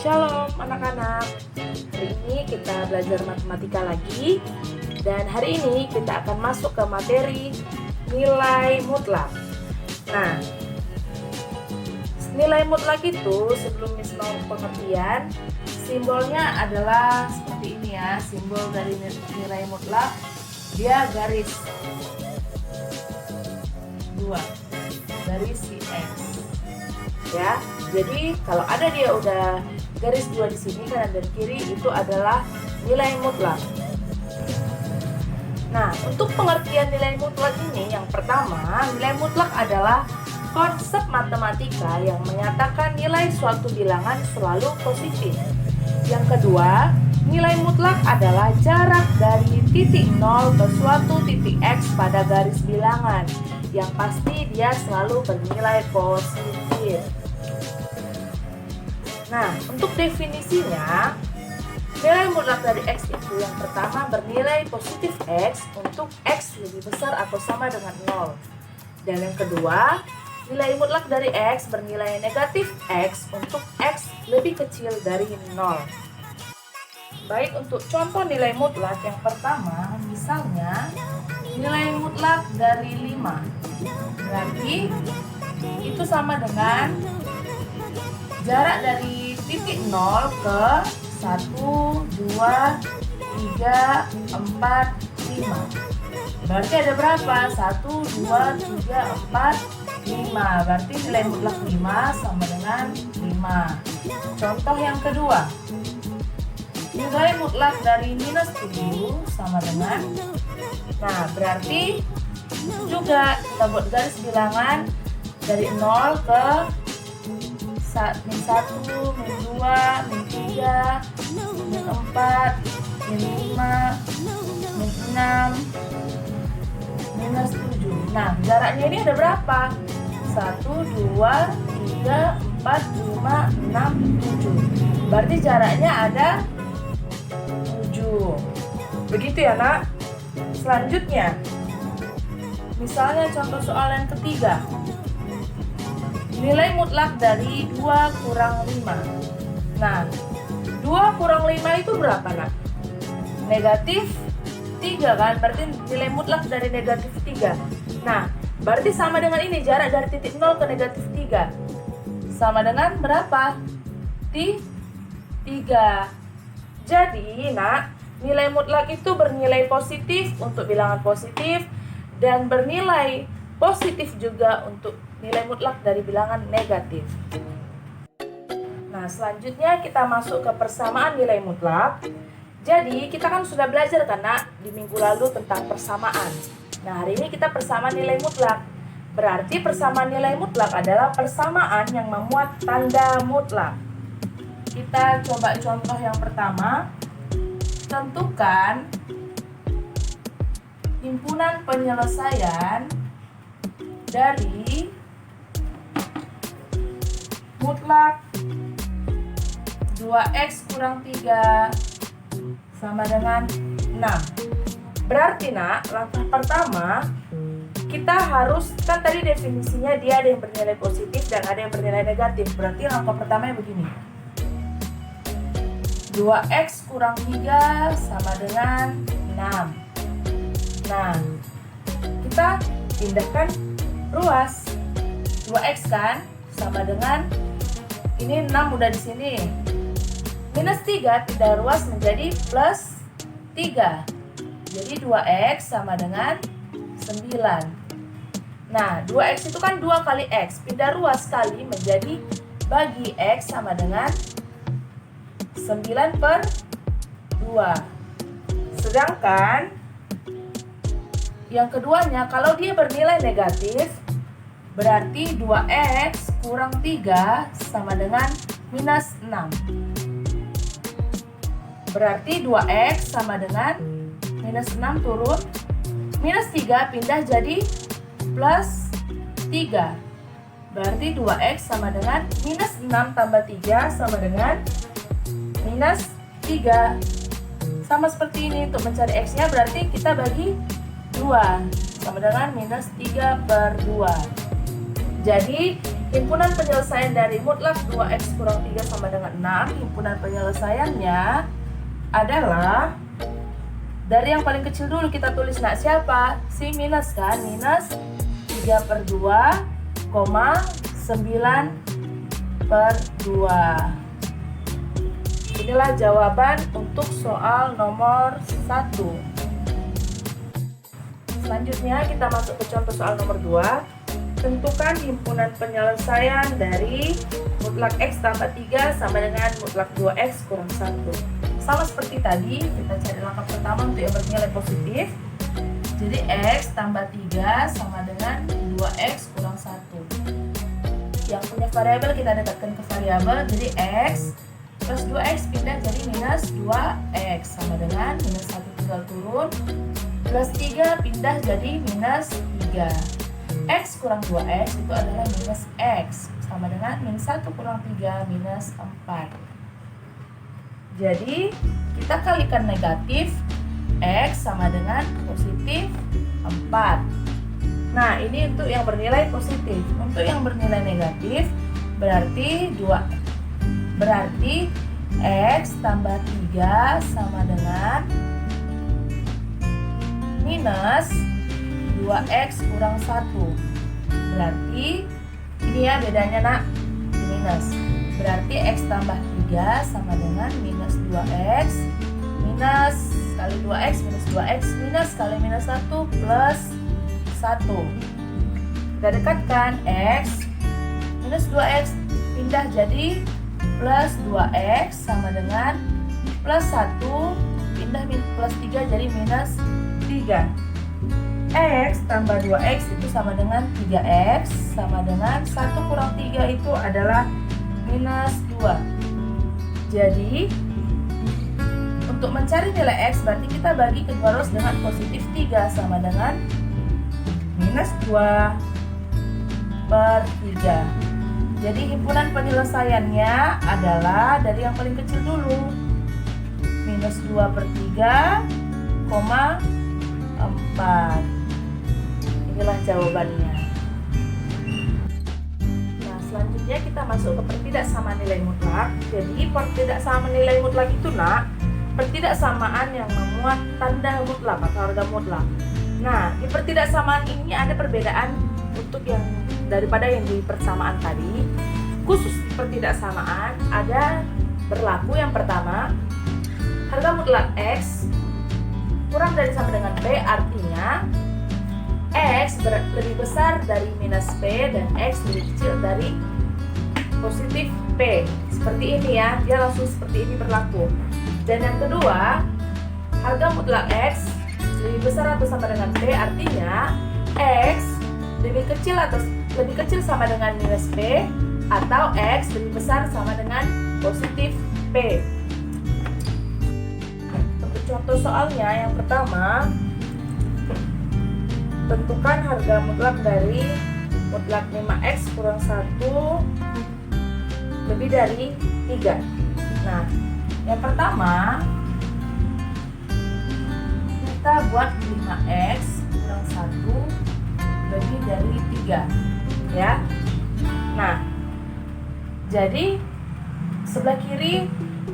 Shalom anak-anak. Hari ini kita belajar matematika lagi. Dan hari ini kita akan masuk ke materi nilai mutlak. Nah, nilai mutlak itu sebelum Miss mau pengertian, simbolnya adalah seperti ini ya. Simbol dari nilai mutlak, dia garis 2, garis si X. Ya, jadi kalau ada dia udah garis 2 di sini kanan dan kiri, itu adalah nilai mutlak. Nah, untuk pengertian nilai mutlak ini, yang pertama, nilai mutlak adalah konsep matematika yang menyatakan nilai suatu bilangan selalu positif. Yang kedua, nilai mutlak adalah jarak dari titik 0 ke suatu titik X pada garis bilangan. Yang pasti dia selalu bernilai positif. Nah, untuk definisinya, nilai mutlak dari X itu yang pertama bernilai positif X untuk X lebih besar atau sama dengan 0. Dan yang kedua, nilai mutlak dari X bernilai negatif X untuk X lebih kecil dari 0. Baik, untuk contoh nilai mutlak yang pertama, misalnya nilai mutlak dari 5. Berarti itu sama dengan jarak dari titik 0 ke 1, 2, 3, 4, 5. Berarti ada berapa? 1, 2, 3, 4, 5. Berarti nilai mutlak 5 sama dengan 5. Contoh yang kedua, nilai mutlak dari minus 7 sama dengan, nah berarti juga kita buat garis bilangan dari 0 ke min 1, min 2, min 3, min 4, min 5, min 6, minus 7. Nah, jaraknya ini ada berapa? 1, 2, 3, 4, 5, 6, 7. Berarti jaraknya ada 7. Begitu ya, Nak? Selanjutnya, misalnya contoh soal yang ketiga. Nilai mutlak dari 2 kurang 5. Nah, 2 kurang 5 itu berapa, Nak? Negatif 3 kan? Berarti nilai mutlak dari negatif 3. Nah, berarti sama dengan ini, jarak dari titik 0 ke negatif 3. Sama dengan berapa? 3. Jadi, Nak, nilai mutlak itu bernilai positif untuk bilangan positif dan bernilai positif juga untuk nilai mutlak dari bilangan negatif. Nah, selanjutnya kita masuk ke persamaan nilai mutlak. Jadi, kita kan sudah belajar karena di minggu lalu tentang persamaan. Nah, hari ini kita persamaan nilai mutlak. Berarti persamaan nilai mutlak adalah persamaan yang memuat tanda mutlak. Kita coba contoh yang pertama. Tentukan himpunan penyelesaian dari mutlak 2x kurang 3 sama dengan 6. Berarti, Nak, langkah pertama kita harus, kan tadi definisinya dia ada yang bernilai positif dan ada yang bernilai negatif. Berarti langkah pertamanya begini. 2x kurang 3 sama dengan 6. Nah, kita pindahkan ruas. 2x kan sama dengan, ini 6 udah di sini. Minus 3 pindah ruas menjadi plus 3. Jadi 2x sama dengan 9. Nah, 2x itu kan 2 kali x. Pindah ruas kali menjadi bagi x sama dengan 9 per 2. Sedangkan yang keduanya, kalau dia bernilai negatif, berarti 2x kurang 3 sama dengan minus 6. Berarti 2x sama dengan minus 6 turun. Minus 3 pindah jadi plus 3. Berarti 2x sama dengan minus 6 tambah 3 sama dengan minus 3. Sama seperti ini, untuk mencari x-nya berarti kita bagi 2 sama dengan minus 3 per 2. Jadi Himpunan penyelesaian dari mutlak 2x kurang 3 sama dengan 6. Himpunan penyelesaiannya adalah dari yang paling kecil dulu kita tulis. Nah, siapa? Si minus kan? Minus 3 per 2, 9 per 2. Inilah jawaban untuk soal nomor 1. Selanjutnya kita masuk ke contoh soal nomor 2. Tentukan himpunan penyelesaian dari mutlak x tambah 3 sama dengan mutlak 2x kurang 1. Sama seperti tadi, kita cari langkah pertama untuk yang bernilai positif. Jadi x tambah 3 sama dengan 2x kurang 1. Yang punya variabel kita dekatkan ke variabel, jadi x plus 2x pindah jadi minus 2x sama dengan minus 1 tinggal turun, plus 3 pindah jadi minus 3. X kurang 2x itu adalah minus x sama dengan minus 1 kurang 3 minus 4. Jadi kita kalikan negatif, x sama dengan positif 4. Nah, ini untuk yang bernilai positif. Untuk yang bernilai negatif berarti x tambah 3 sama dengan minus 2x kurang 1. Berarti ini ya bedanya nak, minus. Berarti x tambah 3 sama dengan minus 2x minus kali 2x minus 2x minus kali minus 1 plus 1. Kita dekatkan, x minus 2x pindah jadi plus 2x sama dengan plus 1 pindah plus 3 jadi minus 3. X tambah 2x itu sama dengan 3x sama dengan 1 kurang 3 itu adalah minus 2. Jadi untuk mencari nilai x berarti kita bagi kedua ruas dengan positif 3 sama dengan minus 2 per 3. Jadi himpunan penyelesaiannya adalah dari yang paling kecil dulu, minus 2 per 3, 4. Inilah jawabannya. Nah, selanjutnya kita masuk ke pertidaksamaan nilai mutlak. Jadi pertidaksamaan nilai mutlak itu nak, pertidaksamaan yang memuat tanda mutlak atau harga mutlak. Nah, di pertidaksamaan ini ada perbedaan untuk yang daripada yang di persamaan tadi. Khusus pertidaksamaan ada berlaku yang pertama, harga mutlak x kurang dari sama dengan p, artinya x lebih besar dari minus p dan x lebih kecil dari positif p. Seperti ini ya, dia langsung seperti ini berlaku. Dan yang kedua, harga mutlak x lebih besar atau sama dengan p, artinya x lebih kecil sama dengan minus p atau x lebih besar sama dengan positif p. Untuk contoh soalnya yang pertama, tentukan harga mutlak dari mutlak 5x kurang 1 lebih dari 3. Nah, yang pertama kita buat 5x kurang 1 lebih dari 3 ya. Nah, jadi sebelah kiri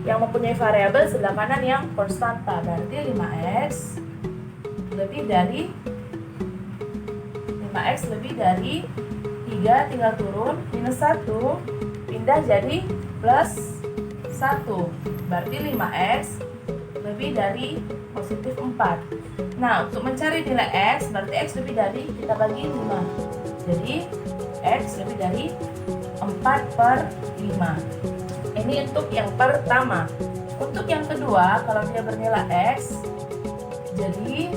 yang mempunyai variabel, sebelah kanan yang konstanta, berarti 5x lebih dari 3, tinggal turun, minus 1 pindah jadi plus 1, berarti 5x lebih dari positif 4. Nah, untuk mencari nilai x berarti x lebih dari, kita bagi 5, jadi x lebih dari 4 per 5. Ini untuk yang pertama. Untuk yang kedua, kalau dia bernilai x, jadi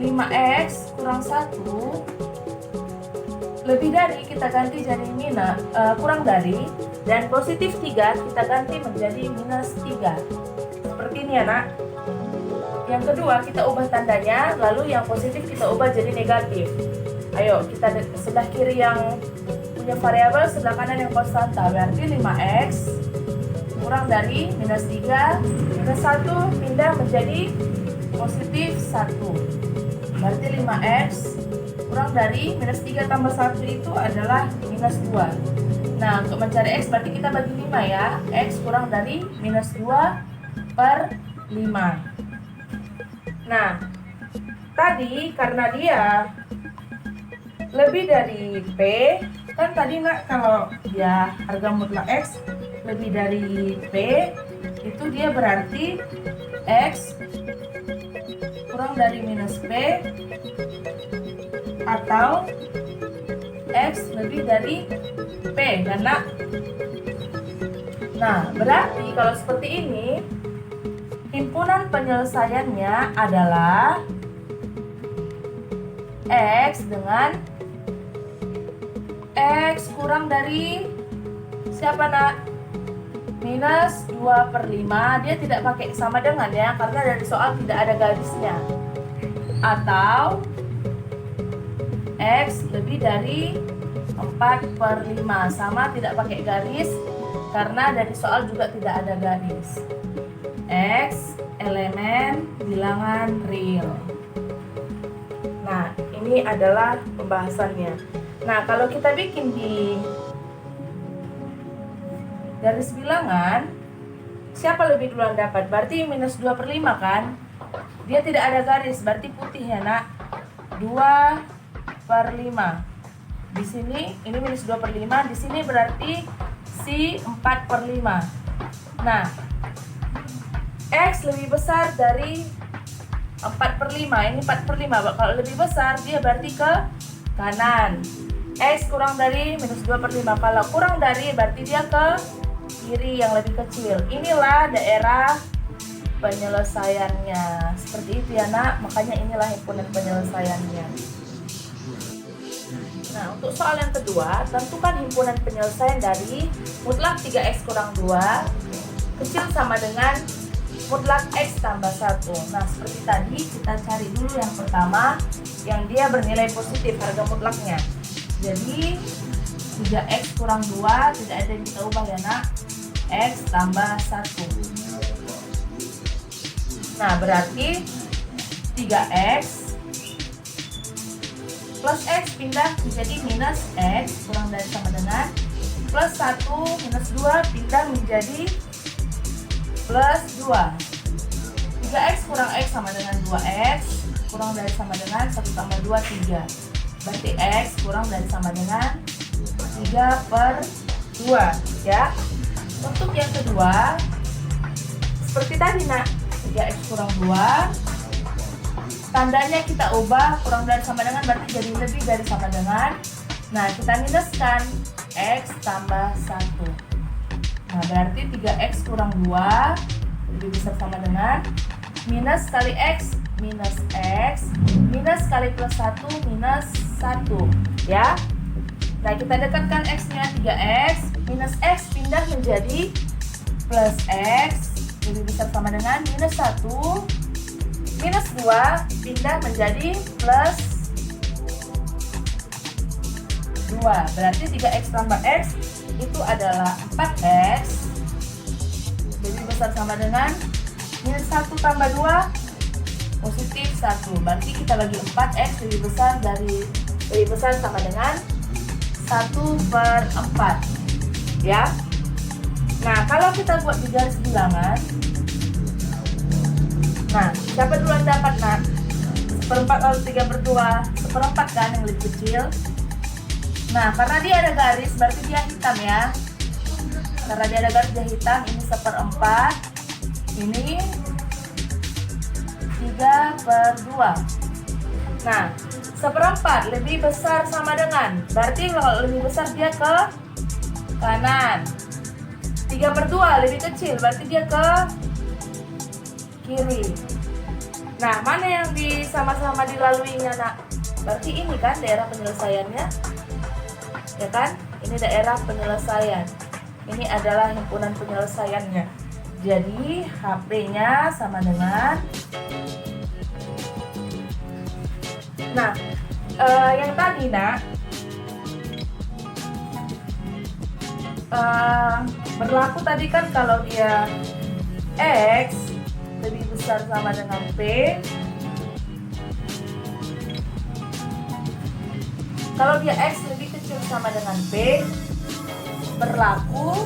5x kurang 1 lebih dari, kita ganti jadi kurang dari, dan positif 3 kita ganti menjadi minus 3. Seperti ini ya nak. Yang kedua kita ubah tandanya, lalu yang positif kita ubah jadi negatif. Ayo kita sebelah kiri yang punya variabel, sebelah kanan yang konstanta, berarti 5x kurang dari minus 3 minus 1 pindah menjadi positif 1, berarti 5x kurang dari minus 3 tambah 1 itu adalah minus 2. Nah, untuk mencari X berarti kita bagi 5 ya. X kurang dari minus 2 per 5. Nah, tadi karena dia lebih dari P, kan tadi nak kalau dia harga mutlak X lebih dari P, itu dia berarti X kurang dari minus P atau X lebih dari P kan nak? Nah, berarti kalau seperti ini himpunan penyelesaiannya adalah X dengan X kurang dari siapa nak? Minus 2 per 5. Dia tidak pakai sama dengan ya, karena dari soal tidak ada garisnya. Atau X lebih dari 4 per 5. Sama, tidak pakai garis, karena dari soal juga tidak ada garis. X elemen bilangan real. Nah, ini adalah pembahasannya. Nah, kalau kita bikin di garis bilangan, siapa lebih duluan dapat? Berarti minus 2 per 5 kan? Dia tidak ada garis, berarti putih ya nak. 2 per 5. Di sini, ini minus 2 per 5. Di sini berarti si 4 per 5. Nah, X lebih besar dari 4 per 5. Ini 4 per 5. Kalau lebih besar, dia berarti ke kanan. X kurang dari minus 2 per 5. Kalau kurang dari, berarti dia ke kiri yang lebih kecil. Inilah daerah penyelesaiannya. Seperti itu ya nak, makanya inilah himpunan penyelesaiannya. Nah, untuk soal yang kedua, tentukan himpunan penyelesaian dari mutlak 3X kurang 2 kecil sama dengan mutlak X tambah 1. Nah, seperti tadi kita cari dulu yang pertama yang dia bernilai positif harga mutlaknya. Jadi 3X kurang 2 tidak ada yang kita ubah ya nak. X tambah 1. Nah, berarti 3X plus X pindah menjadi minus X kurang dari sama dengan plus 1 minus 2 pindah menjadi plus 2. 3X kurang X sama dengan 2X kurang dari sama dengan 1 tambah 2, 3. Berarti X kurang dari sama dengan 3 per 2 ya. Untuk yang kedua, seperti tadi nak, 3X kurang 2, tandanya kita ubah, kurang dari sama dengan berarti jadi lebih dari sama dengan. Nah, kita minuskan X tambah 1. Nah, berarti 3X kurang 2 lebih besar sama dengan minus kali X minus X minus kali plus 1 minus 1 ya. Nah, kita dekatkan X-nya 3X minus X pindah menjadi plus X lebih besar sama dengan minus 1 minus 2 pindah menjadi plus 2. Berarti 3X tambah X itu adalah 4X lebih besar sama dengan minus 1 tambah 2 positif 1. Berarti kita bagi 4X lebih besar sama dengan 1 per 4 ya. Nah, kalau kita buat di garis bilangan, nah, siapa duluan dapat nak? 1/4 lalu 3 per 2 1/4 kan yang lebih kecil. Nah, karena dia ada garis berarti dia hitam ya. Karena dia ada garis dia hitam. Ini 1/4, ini 3 per 2. Nah, 1/4 lebih besar sama dengan, berarti kalau lebih besar dia ke kanan. 3 per 2 lebih kecil, berarti dia ke kiri. Nah, mana yang sama-sama dilaluinya nak? Berarti ini kan daerah penyelesaiannya, ya kan? Ini daerah penyelesaian. Ini adalah himpunan penyelesaiannya. Jadi HP-nya sama dengan. Nah, yang tadi nak berlaku tadi kan kalau dia X lebih besar sama dengan P, Kalau dia X lebih kecil sama dengan P, berlaku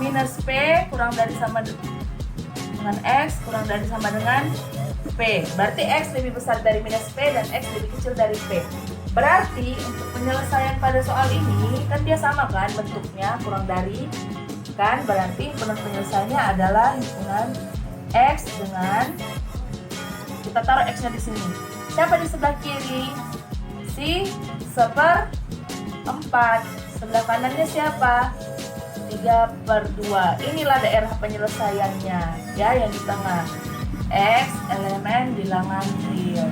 minus P kurang dari sama dengan X kurang dari sama dengan P. Berarti X lebih besar dari minus P dan X lebih kecil dari P. Berarti untuk penyelesaian pada soal ini kan dia sama kan bentuknya, kurang dari kan, berarti himpunan penyelesaiannya adalah himpunan X dengan, kita taruh X-nya di sini. Siapa di sebelah kiri? Si 1/4. Sebelah kanannya siapa? 3/2. Inilah daerah penyelesaiannya ya, yang di tengah. X elemen bilangan real.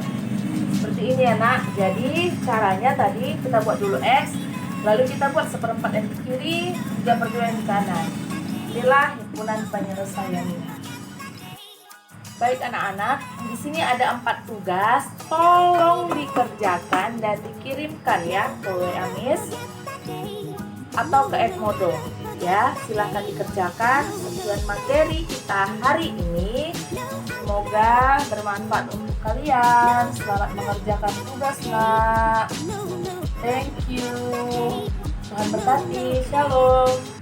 Seperti ini ya nak. Jadi caranya tadi kita buat dulu X, lalu kita buat 1/4 yang di kiri, 3/2 yang di kanan. Inilah himpunan penyelesaiannya. Baik anak-anak, di sini ada 4 tugas. Tolong dikerjakan dan dikirimkan ya ke WA Miss atau ke Edmodo. Ya, silahkan dikerjakan sesuai materi kita hari ini. Semoga bermanfaat untuk kalian. Selamat mengerjakan tugas nak. Thank you. Tuhan berkati. Shalom.